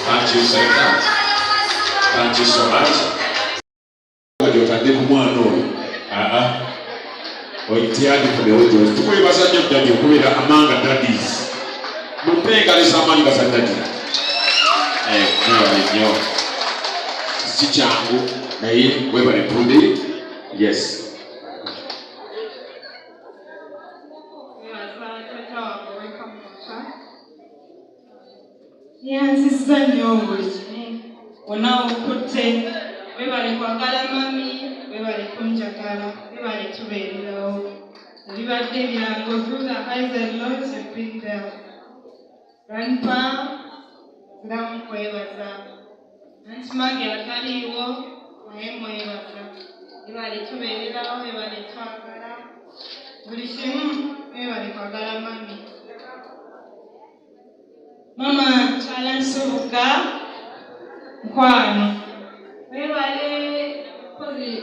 Thank you, Senator. Thank you so much. Oitiadi for the audience. To put us at your daddy, who are among the daddies. Mupenga is among us at daddy. Sichangu, Nay, Weber Pundi. Yes. Yes, it's the new Ona ukutte webale kwagala mami webale kunjagala webale tubeererawo ebibadde byangu through the highs and lows you've been there. Grandpa ndamu kwebaza Aunt Maggie ataliiwo naye mwebaza webale tubeererawo webale twagala buli kimu webale kwagala mami. Mama Chala Nsubuga Nkwano webale kozi